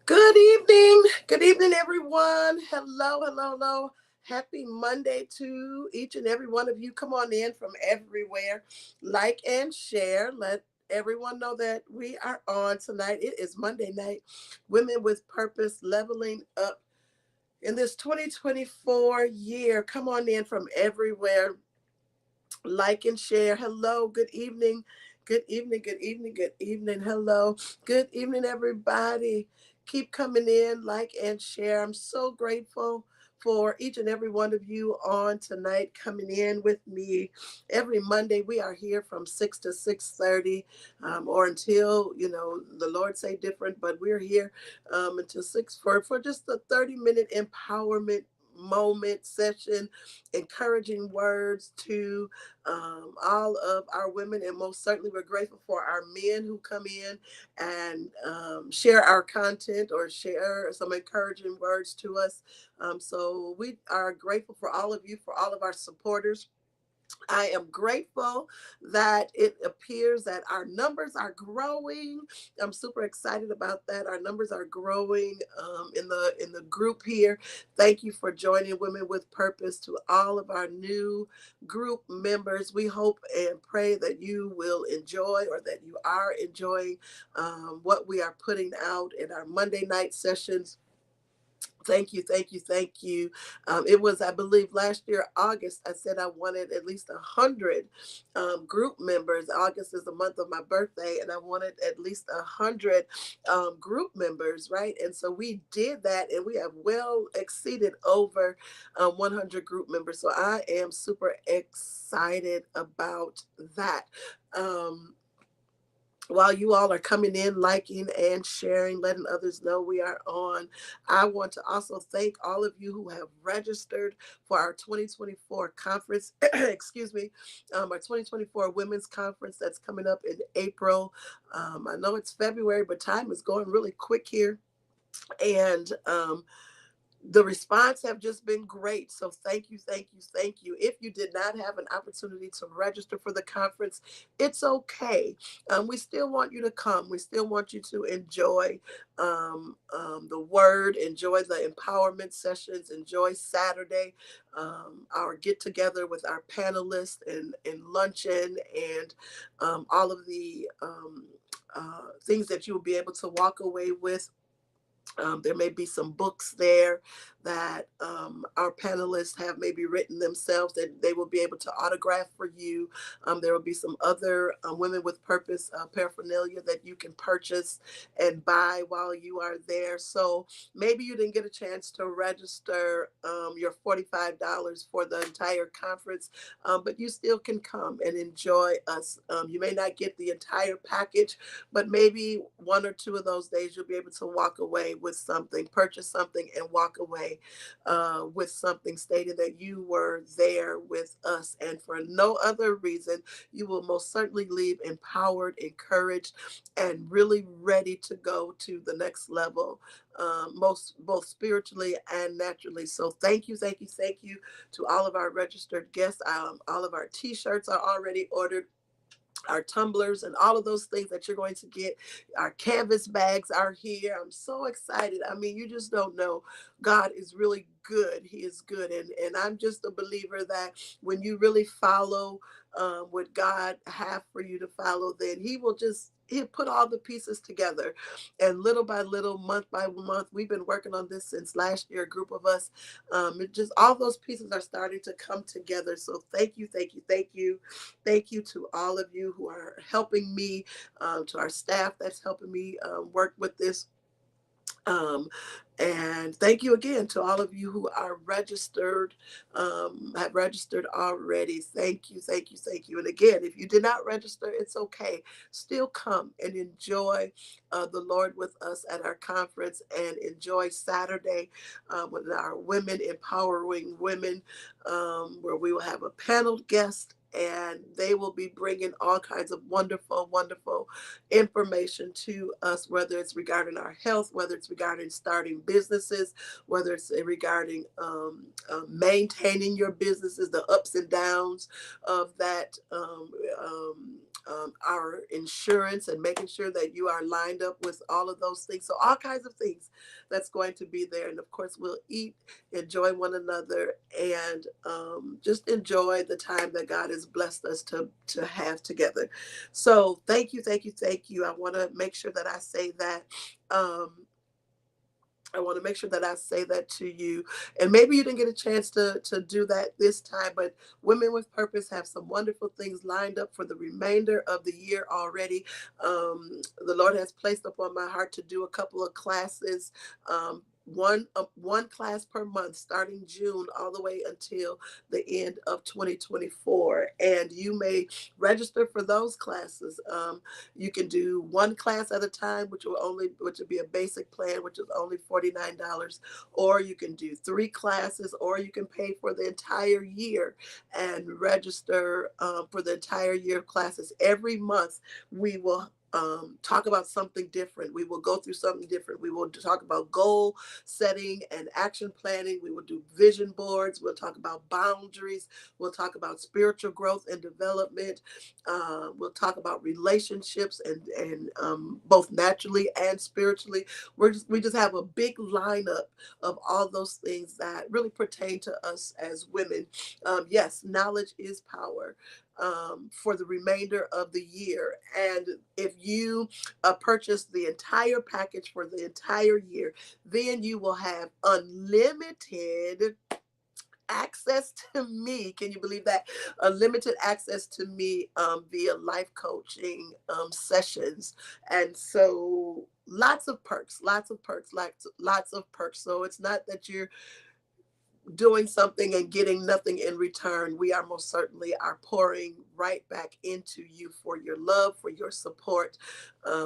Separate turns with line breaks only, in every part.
Good evening. Good evening, everyone. Hello, hello, hello. Happy Monday to each and every one of you. Come on in from everywhere. Like and share. Let everyone know that we are on tonight. It is Monday night. Women with Purpose leveling up in this 2024 year. Come on in from everywhere. Like and share. Hello, good evening. Good evening, good evening, good evening. Hello, good evening, everybody. Keep coming in, like and share. I'm so grateful for each and every one of you on tonight coming in with me. Every Monday we are here from 6 to 6:30, or until the Lord say different, but we're here until 6 for just a 30-minute empowerment moment session, encouraging words to all of our women, and most certainly we're grateful for our men who come in and share our content or share some encouraging words to us. So we are grateful for all of you, for all of our supporters. I am grateful that it appears that our numbers are growing. I'm super excited about that. Our numbers are growing in the group here. Thank you for joining Women with Purpose. To all of our new group members, we hope and pray that you will enjoy, or that you are enjoying what we are putting out in our Monday night sessions. Thank you, thank you, thank you. It was, I believe, last year, August, I said I wanted at least 100 group members. August is the month of my birthday, and I wanted at least 100 group members, right? And so we did that, and we have well exceeded over 100 group members. So I am super excited about that. Um, while you all are coming in, liking and sharing, letting others know we are on, I want to also thank all of you who have registered for our 2024 conference, excuse me, our 2024 Women's Conference that's coming up in April. I know it's February, but time is going really quick here. And the response have just been great. So thank you, thank you, thank you. If you did not have an opportunity to register for the conference, it's okay. We still want you to come. We still want you to enjoy the word, enjoy the empowerment sessions, enjoy Saturday, our get together with our panelists, and luncheon, and all of the things that you will be able to walk away with. There may be some books there that our panelists have maybe written themselves that they will be able to autograph for you. There will be some other Women with Purpose paraphernalia that you can purchase and buy while you are there. So maybe you didn't get a chance to register your $45 for the entire conference, but you still can come and enjoy us. You may not get the entire package, but maybe one or two of those days you'll be able to walk away with something, purchase something, and walk away with something stating that you were there with us. And for no other reason, you will most certainly leave empowered, encouraged, and really ready to go to the next level, most both spiritually and naturally. So thank you, thank you, thank you to all of our registered guests. All of our T-shirts are already ordered, our tumblers, and all of those things that you're going to get. Our canvas bags are here. I'm so excited. I mean, you just don't know. God is really good. He is good. And I'm just a believer that when you really follow what God have for you to follow, then He'll put all the pieces together. And little by little, month by month, we've been working on this since last year, a group of us. It just, all those pieces are starting to come together. So thank you, thank you, thank you. Thank you to all of you who are helping me, to our staff that's helping me work with this. Um, and thank you again to all of you who are registered, have registered already. Thank you, thank you, thank you. And again, if you did not register, it's okay. Still come and enjoy the Lord with us at our conference, and enjoy Saturday with our Women Empowering Women, where we will have a panel guest and they will be bringing all kinds of wonderful, wonderful information to us, whether it's regarding our health, whether it's regarding starting businesses, whether it's regarding maintaining your businesses, the ups and downs of that, our insurance, and making sure that you are lined up with all of those things. So all kinds of things that's going to be there. And of course, we'll eat, enjoy one another, and just enjoy the time that God has blessed us to have together. So thank you, thank you, thank you. I want to make sure that I say that. I want to make sure that I say that to you. And maybe you didn't get a chance to do that this time, but Women with Purpose have some wonderful things lined up for the remainder of the year already. The Lord has placed upon my heart to do a couple of classes. One class per month starting June all the way until the end of 2024, and you may register for those classes. You can do one class at a time, which will be a basic plan, which is only $49, or you can do three classes, or you can pay for the entire year and register for the entire year of classes. Every month we will talk about something different. We will go through something different. We will talk about goal setting and action planning. We will do vision boards. We'll talk about boundaries. We'll talk about spiritual growth and development. We'll talk about relationships and both naturally and spiritually. We just have a big lineup of all those things that really pertain to us as women. Yes, knowledge is power. For the remainder of the year. And if you purchase the entire package for the entire year, then you will have unlimited access to me. Can you believe that? Unlimited access to me via life coaching sessions. And so lots of perks, lots of perks. So it's not that you're doing something and getting nothing in return. We are most certainly are pouring right back into you for your love, for your support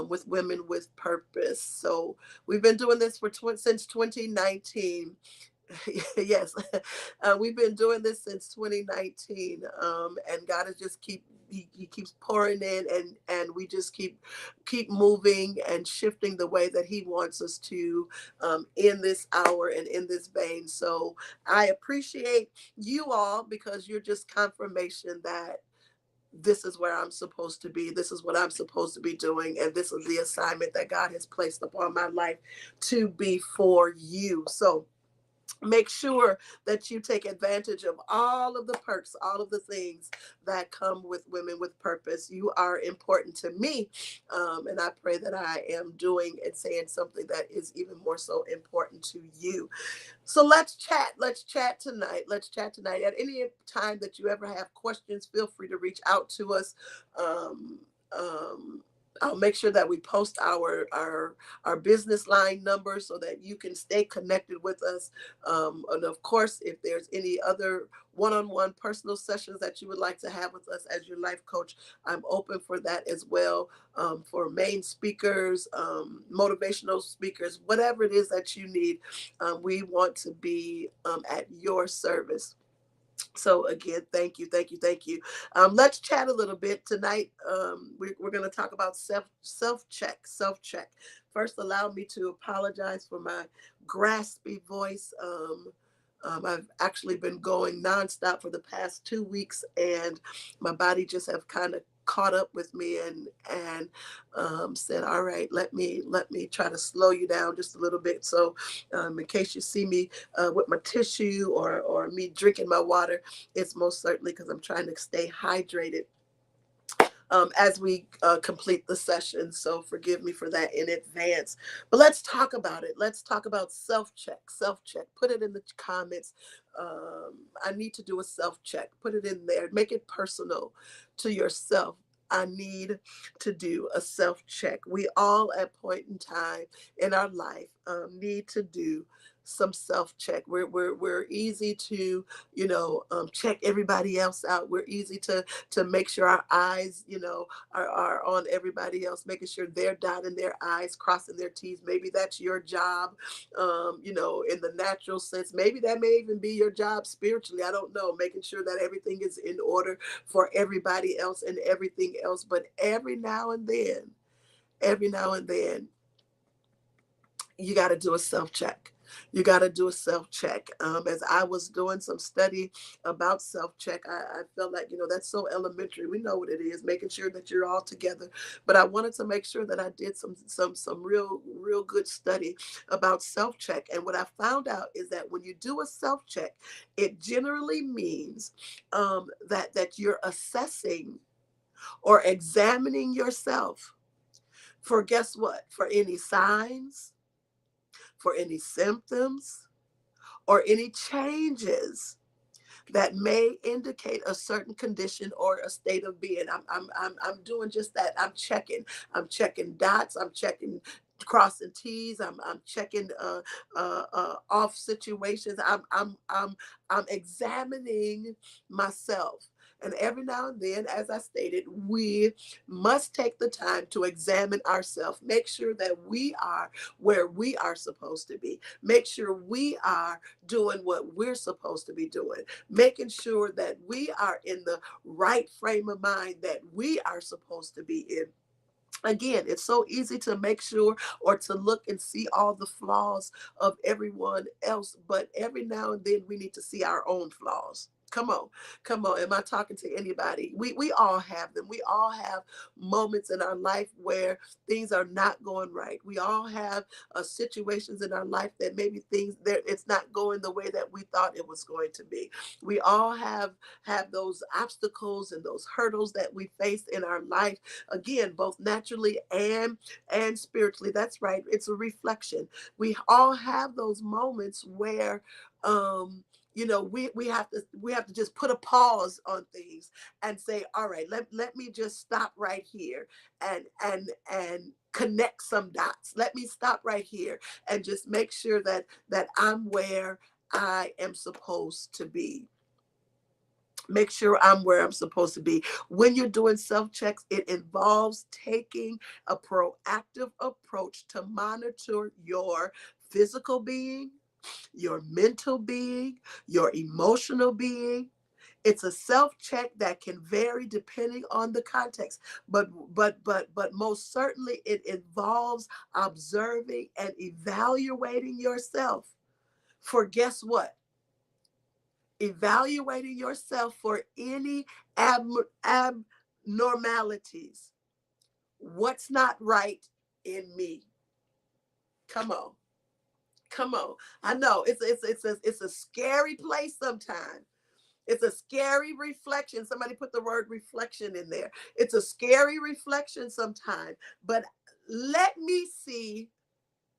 with Women with Purpose. So we've been doing this since 2019. Yes, we've been doing this since 2019, and God is just he keeps pouring in, and we just keep moving and shifting the way that He wants us to in this hour and in this vein. So I appreciate you all, because you're just confirmation that this is where I'm supposed to be. This is what I'm supposed to be doing. And this is the assignment that God has placed upon my life to be for you. So make sure that you take advantage of all of the perks, all of the things that come with Women with Purpose. You are important to me. And I pray that I am doing and saying something that is even more so important to you. So let's chat. Let's chat tonight. Let's chat tonight. At any time that you ever have questions, feel free to reach out to us. Um, um, I'll make sure that we post our business line number so that you can stay connected with us. And of course, if there's any other one-on-one personal sessions that you would like to have with us as your life coach, I'm open for that as well. For main speakers, motivational speakers, whatever it is that you need, we want to be at your service. So again, thank you, thank you, thank you. Let's chat a little bit tonight. We're going to talk about self check. First, allow me to apologize for my graspy voice. I've actually been going nonstop for the past 2 weeks, and my body just have kind of caught up with me and said, all right, let me try to slow you down just a little bit. So in case you see me with my tissue or me drinking my water, it's most certainly because I'm trying to stay hydrated as we complete the session. So forgive me for that in advance. But let's talk about it. Let's talk about self check. Self check. Put it in the comments. I need to do a self check. Put it in there. Make it personal to yourself. I need to do a self check. We all, at point in time in our life, need to do some self-check. We're easy to, check everybody else out. We're easy to make sure our eyes, are on everybody else, making sure they're dotting their I's, crossing their T's. Maybe that's your job, in the natural sense. Maybe that may even be your job spiritually. I don't know, making sure that everything is in order for everybody else and everything else. But every now and then, you got to do a self check. You got to do a self check. As I was doing some study about self check, I felt like, that's so elementary. We know what it is, making sure that you're all together. But I wanted to make sure that I did some real good study about self check. And what I found out is that when you do a self check, it generally means that you're assessing or examining yourself for, guess what? For any signs, for any symptoms, or any changes that may indicate a certain condition or a state of being. I'm doing just that. I'm checking dots. I'm checking crossing T's. I'm checking off situations. I'm examining myself. And every now and then, as I stated, we must take the time to examine ourselves, make sure that we are where we are supposed to be, make sure we are doing what we're supposed to be doing, making sure that we are in the right frame of mind that we are supposed to be in. Again, it's so easy to make sure or to look and see all the flaws of everyone else, but every now and then we need to see our own flaws. Come on, come on. Am I talking to anybody? We all have them. We all have moments in our life where things are not going right. We all have situations in our life that maybe things there it's not going the way that we thought it was going to be. We all have those obstacles and those hurdles that we face in our life, again, both naturally and spiritually. That's right, it's a reflection. We all have those moments where we have to just put a pause on things and say, all right, let me just stop right here and connect some dots. Let me stop right here and just make sure that I'm where I am supposed to be. Make sure I'm where I'm supposed to be. When you're doing self checks, it involves taking a proactive approach to monitor your physical being, your mental being, your emotional being. It's a self check that can vary depending on the context, but most certainly it involves observing and evaluating yourself for, guess what? Evaluating yourself for any abnormalities. What's not right in me? Come on, come on. I know it's a scary place sometimes. It's a scary reflection. Somebody put the word reflection in there. It's a scary reflection sometimes. But let me see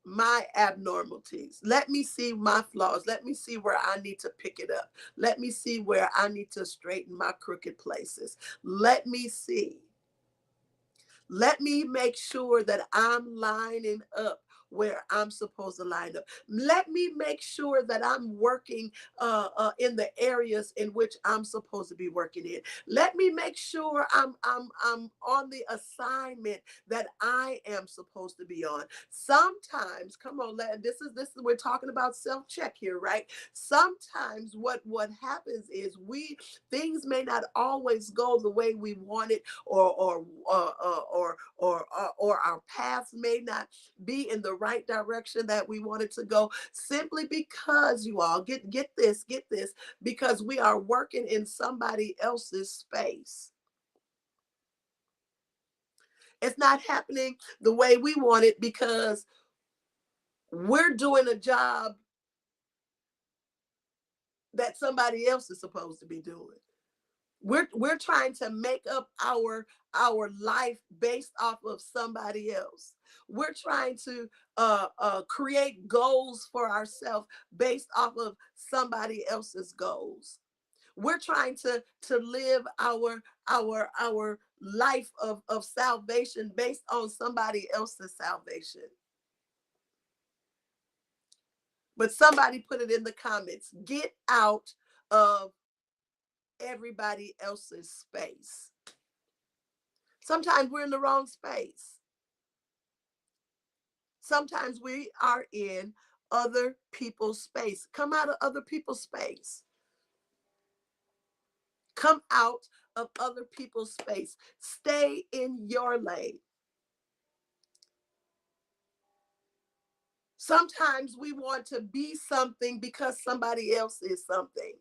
my abnormalities. Let me see my flaws. Let me see where I need to pick it up. Let me see where I need to straighten my crooked places. Let me see. Let me make sure that I'm lining up where I'm supposed to line up. Let me make sure that I'm working in the areas in which I'm supposed to be working in. Let me make sure I'm on the assignment that I am supposed to be on. Sometimes, come on, this is we're talking about self check here, right? Sometimes what happens is we things may not always go the way we want it, or our paths may not be in the right direction that we wanted to go, simply because, you all get this, because we are working in somebody else's space. It's not happening the way we want it because we're doing a job that somebody else is supposed to be doing. We're trying to make up our life based off of somebody else. We're trying to create goals for ourselves based off of somebody else's goals. We're trying to live our life of salvation based on somebody else's salvation. But somebody put it in the comments. Get out of everybody else's space. Sometimes we're in the wrong space. Sometimes we are in other people's space. Come out of other people's space. Come out of other people's space. Stay in your lane. Sometimes we want to be something because somebody else is something.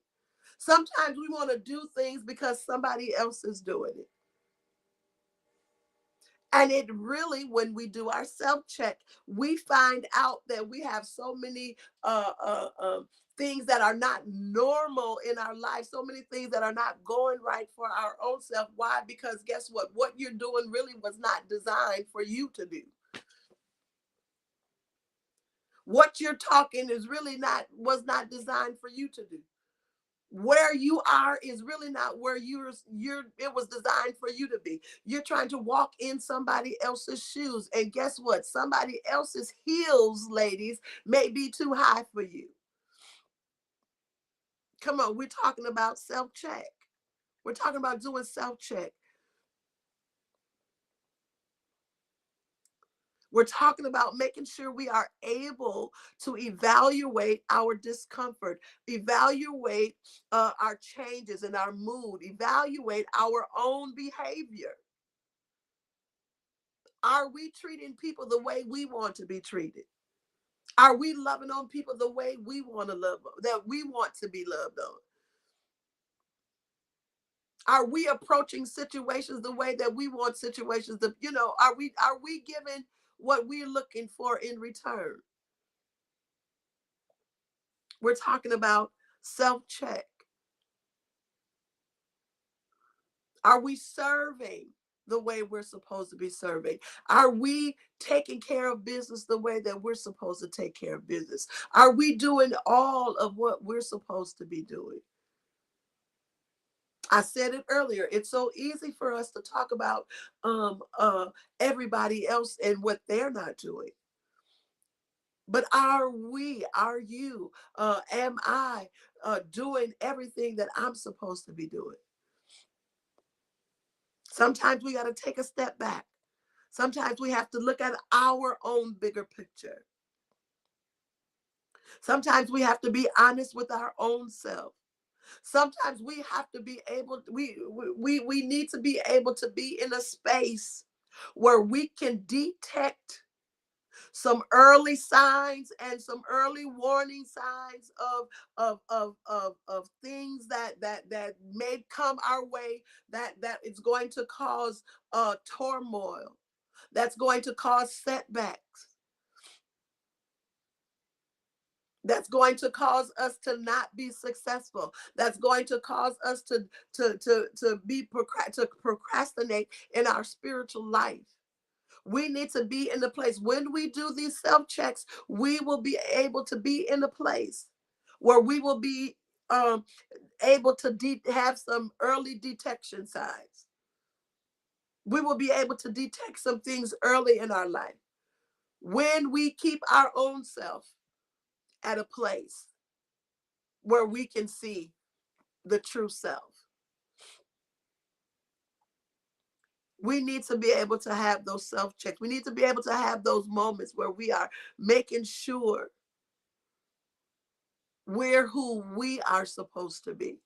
Sometimes we want to do things because somebody else is doing it. And it really, when we do our self check, we find out that we have so many things that are not normal in our life, so many things that are not going right for our own self. Why? Because guess what? What you're doing really was not designed for you to do. What you're talking is really was not designed for you to do. Where you are is really not where it was designed for you to be. You're trying to walk in somebody else's shoes, and guess what? Somebody else's heels, ladies, may be too high for you. Come on, we're talking about self-check. We're talking about doing self-check. We're talking about making sure we are able to evaluate our discomfort, evaluate our changes in our mood, evaluate our own behavior. Are we treating people the way we want to be treated? Are we loving on people the way we want to love, that we want to be loved on? Are we approaching situations the way that we want situations to, are we giving what we're looking for in return? We're talking about self-check. Are we serving the way we're supposed to be serving? Are we taking care of business the way that we're supposed to take care of business? Are we doing all of what we're supposed to be doing? I said it earlier. It's so easy for us to talk about everybody else and what they're not doing. But are you, am I doing everything that I'm supposed to be doing? Sometimes we got to take a step back. Sometimes we have to look at our own bigger picture. Sometimes we have to be honest with our own self. Sometimes we have to be able, we need to be able to be in a space where we can detect some early signs and some early warning signs of things that may come our way, that is going to cause turmoil, that's going to cause setbacks, that's going to cause us to not be successful, that's going to cause us to procrastinate in our spiritual life. We need to be in the place when we do these self checks. We will be able to be in a place where we will be um, able to have some early detection signs. We will be able to detect some things early in our life when we keep our own self at a place where we can see the true self. We need to be able to have those self checks. We need to be able to have those moments where we are making sure we're who we are supposed to be.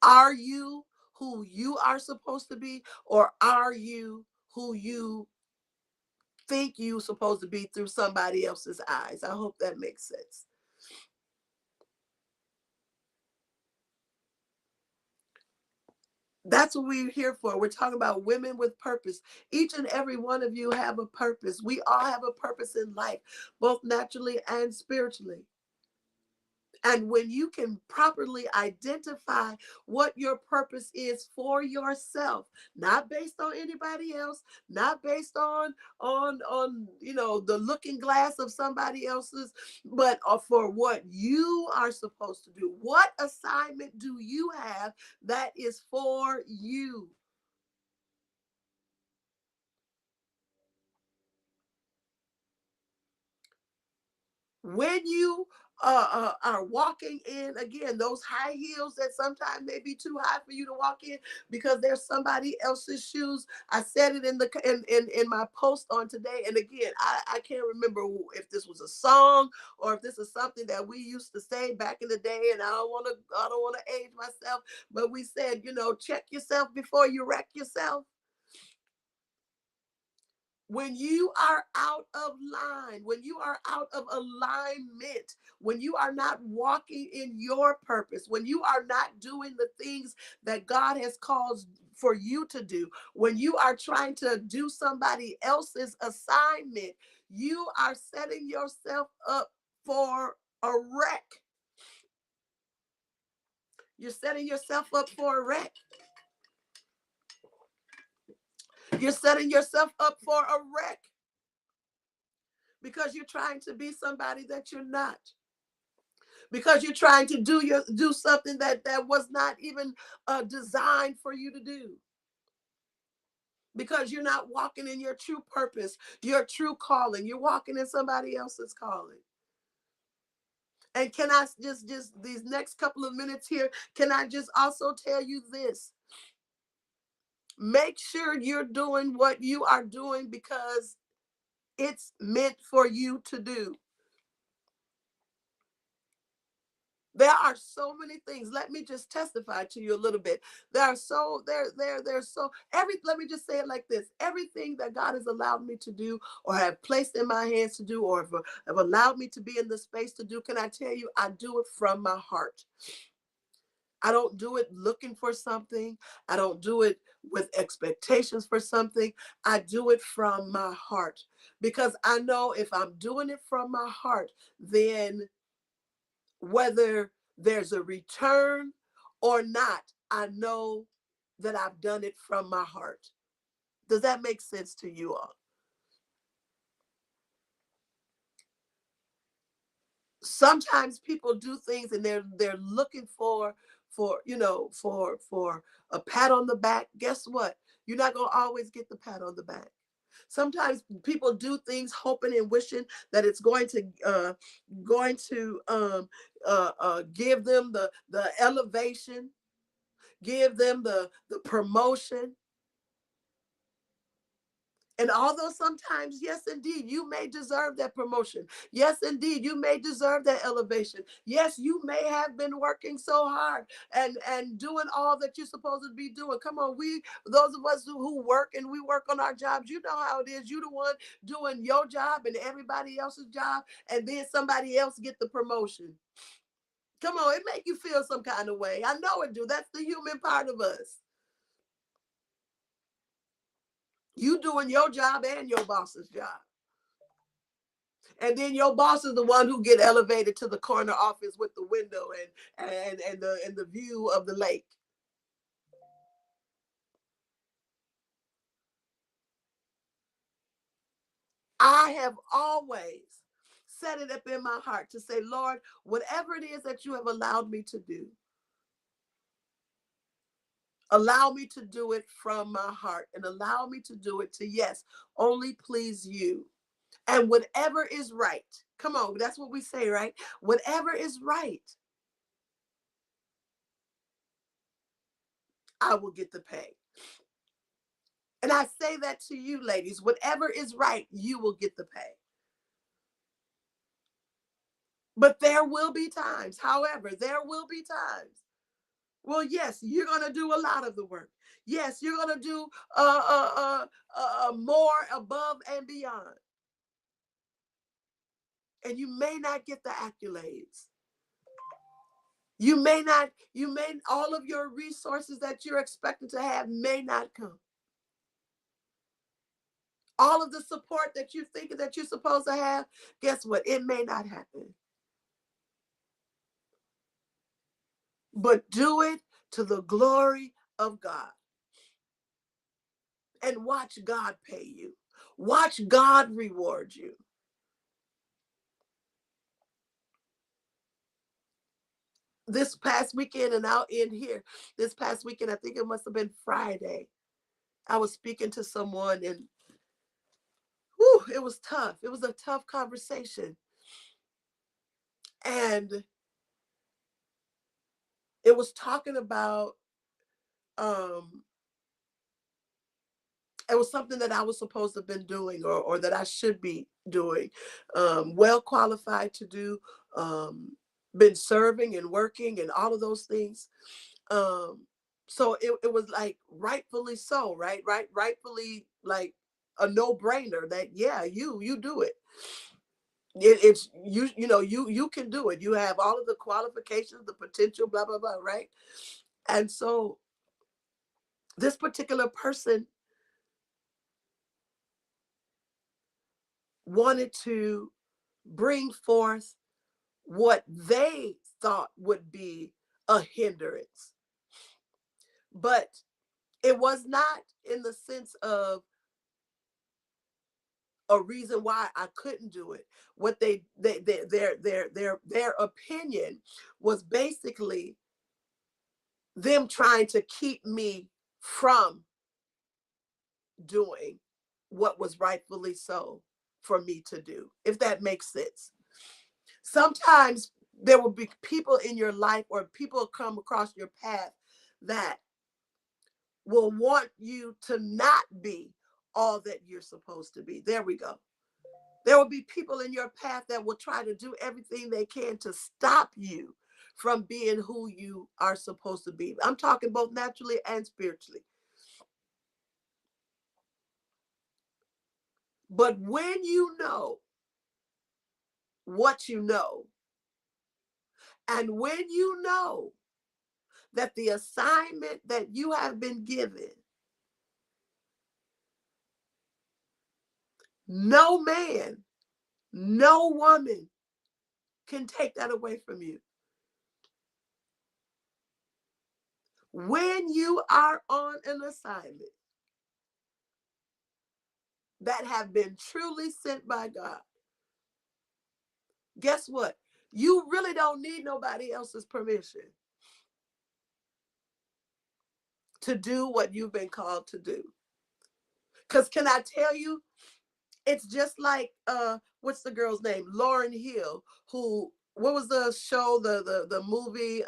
Are you who you are supposed to be, or are you who you think you're supposed to be through somebody else's eyes? I hope that makes sense. That's what we're here for. We're talking about women with purpose. Each and every one of you have a purpose. We all have a purpose in life, both naturally and spiritually. And when you can properly identify what your purpose is for yourself, not based on anybody else, not based on the looking glass of somebody else's, but for what you are supposed to do. What assignment do you have that is for you? When you are walking in, again, those high heels that sometimes may be too high for you to walk in because there's somebody else's shoes. I said it in my post on today, and again, I can't remember if this was a song or if this is something that we used to say back in the day, and I don't want to age myself, but we said, check yourself before you wreck yourself. When you are out of line, when you are out of alignment, when you are not walking in your purpose, when you are not doing the things that God has called for you to do, when you are trying to do somebody else's assignment, you are setting yourself up for a wreck. You're setting yourself up for a wreck. You're setting yourself up for a wreck because you're trying to be somebody that you're not, because you're trying to do something that was not even designed for you to do, because you're not walking in your true purpose, your true calling. You're walking in somebody else's calling. And can I just these next couple of minutes here, can I just also tell you this? Make sure you're doing what you are doing because it's meant for you to do. There are so many things. Let me just testify to you a little bit. There's so let me just say it like this. Everything that God has allowed me to do or have placed in my hands to do or have allowed me to be in the space to do, can I tell you, I do it from my heart. I don't do it looking for something. I don't do it with expectations for something. I do it from my heart because I know if I'm doing it from my heart, then whether there's a return or not, I know that I've done it from my heart. Does that make sense to you all? Sometimes people do things and they're looking for a pat on the back. Guess what? You're not going to always get the pat on the back. Sometimes people do things hoping and wishing that it's going to give them the elevation, give them the promotion. And although sometimes, yes, indeed, you may deserve that promotion. Yes, indeed, you may deserve that elevation. Yes, you may have been working so hard and doing all that you're supposed to be doing. Come on, those of us who work and we work on our jobs, you know how it is. You the one doing your job and everybody else's job, and then somebody else get the promotion. Come on, it make you feel some kind of way. I know it do. That's the human part of us. You doing your job and your boss's job. And then your boss is the one who get elevated to the corner office with the window and the view of the lake. I have always set it up in my heart to say, Lord, whatever it is that you have allowed me to do, allow me to do it from my heart and allow me to do it to, yes, only please you. And whatever is right, come on, that's what we say, right? Whatever is right, I will get the pay. And I say that to you, ladies, whatever is right, you will get the pay. But there will be times, however, there will be times. Well, yes, you're going to do a lot of the work. Yes, you're going to do more above and beyond. And you may not get the accolades. All of your resources that you're expected to have may not come. All of the support that you think that you're supposed to have, guess what? It may not happen. But do it to the glory of God. And watch God pay you. Watch God reward you. This past weekend, and I'll end here. This past weekend, I think it must have been Friday. I was speaking to someone and whew, it was tough. It was a tough conversation. And it was talking about, um, it was something that I was supposed to have been doing, or that I should be doing, well qualified to do, um, been serving and working and all of those things. Um, so it was like rightfully so, rightfully like a no brainer that, yeah, you do it. It's you, you can do it. You have all of the qualifications, the potential, blah blah blah, right? And so this particular person wanted to bring forth what they thought would be a hindrance, but it was not in the sense of a reason why I couldn't do it. What their opinion was basically them trying to keep me from doing what was rightfully so for me to do, if that makes sense. Sometimes there will be people in your life, or people come across your path, that will want you to not be all that you're supposed to be. There we go. There will be people in your path that will try to do everything they can to stop you from being who you are supposed to be. I'm talking both naturally and spiritually. But when you know what you know, and when you know that the assignment that you have been given, no man, no woman can take that away from you. When you are on an assignment that have been truly sent by God, guess what? You really don't need nobody else's permission to do what you've been called to do. Because can I tell you, it's just like, what's the girl's name? Lauryn Hill, who, what was the show, the movie,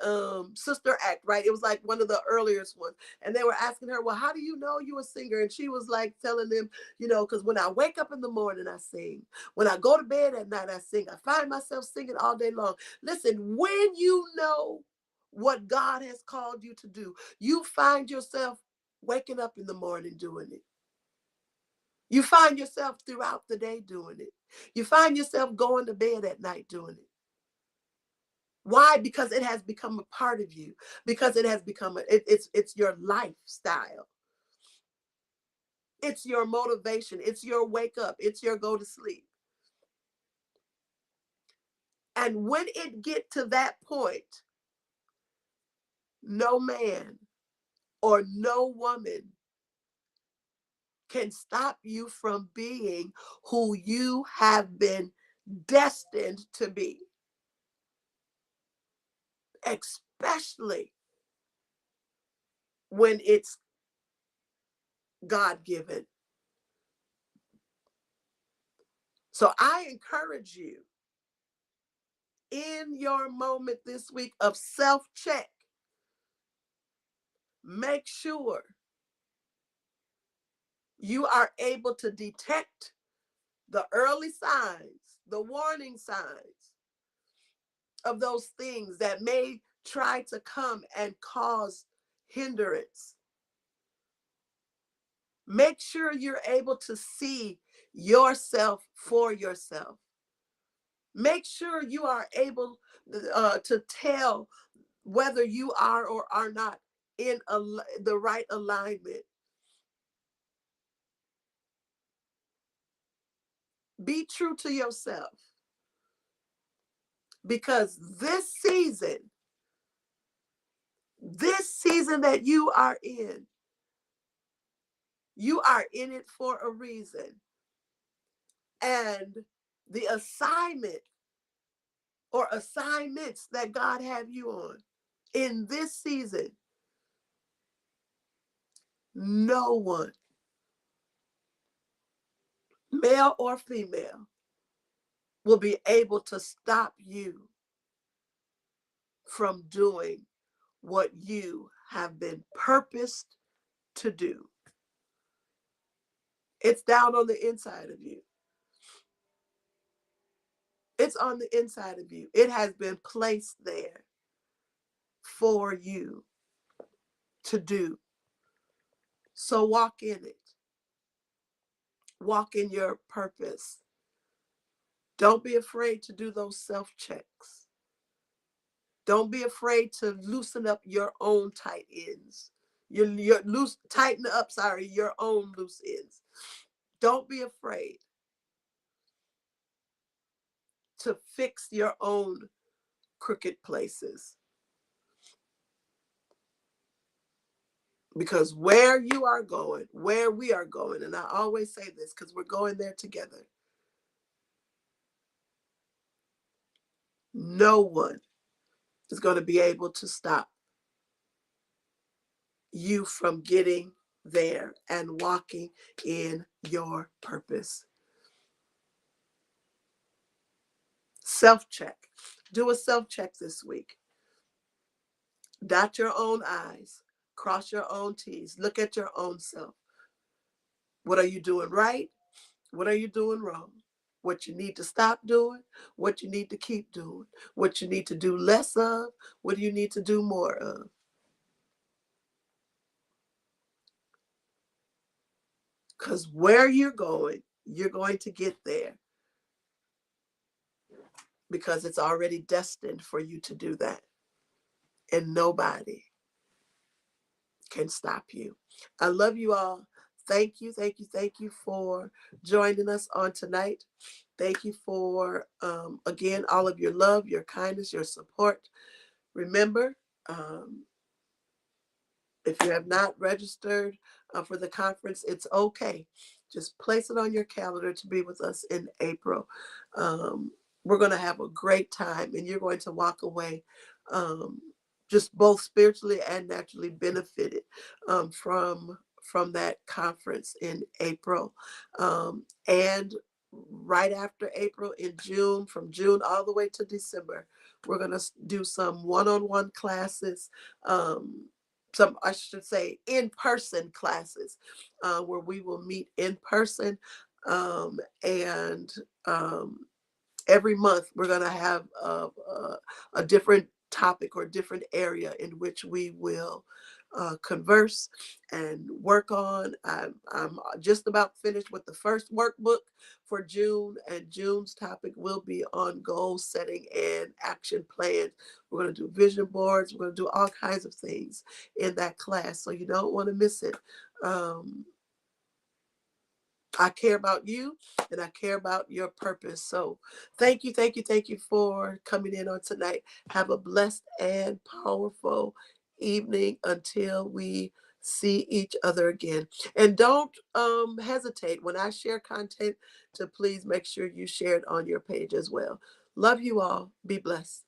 Sister Act, right? It was like one of the earliest ones. And they were asking her, well, how do you know you a singer? And she was like telling them, because when I wake up in the morning, I sing. When I go to bed at night, I sing. I find myself singing all day long. Listen, when you know what God has called you to do, you find yourself waking up in the morning doing it. You find yourself throughout the day doing it. You find yourself going to bed at night doing it. Why? Because it has become a part of you. Because it has become it's your lifestyle. It's your motivation. It's your wake up. It's your go to sleep. And when it get to that point, no man or no woman can stop you from being who you have been destined to be. Especially when it's God given. So I encourage you, in your moment this week of self check, make sure you are able to detect the early signs, the warning signs of those things that may try to come and cause hindrance. Make sure you're able to see yourself for yourself. Make sure you are able to tell whether you are or are not in the right alignment. Be true to yourself, because this season that you are in it for a reason. And the assignment or assignments that God have you on in this season, no one, male or female, will be able to stop you from doing what you have been purposed to do. It's down on the inside of you. It's on the inside of you. It has been placed there for you to do. So walk in it. Walk in your purpose. Don't be afraid to do those self-checks. Don't be afraid to loosen up your own tight ends. Tighten up, your own loose ends. Don't be afraid to fix your own crooked places. Because where you are going, where we are going, and I always say this because we're going there together, no one is going to be able to stop you from getting there and walking in your purpose. Self-check. Do a self-check this week. Dot your own I's. Cross your own T's. Look at your own self. What are you doing right? What are you doing wrong? What you need to stop doing? What you need to keep doing? What you need to do less of? What do you need to do more of? Because where you're going to get there because it's already destined for you to do that. And nobody can stop you. I love you all. Thank you, thank you, thank you for joining us on tonight. Thank you for, again, all of your love, your kindness, your support. Remember, if you have not registered for the conference, it's okay. Just place it on your calendar to be with us in April. We're going to have a great time, and you're going to walk away just both spiritually and naturally benefited from that conference in April. And right after April, in June, from June all the way to December, we're going to do some one-on-one classes, some, I should say, in-person classes, where we will meet in person. And every month we're going to have a different topic or different area in which we will converse and work on. I'm just about finished with the first workbook for June, and June's topic will be on goal setting and action plans. We're going to do vision boards. We're going to do all kinds of things in that class, so you don't want to miss it. I care about you, and I care about your purpose. So thank you, thank you, thank you for coming in on tonight. Have a blessed and powerful evening until we see each other again. And don't hesitate when I share content to please make sure you share it on your page as well. Love you all. Be blessed.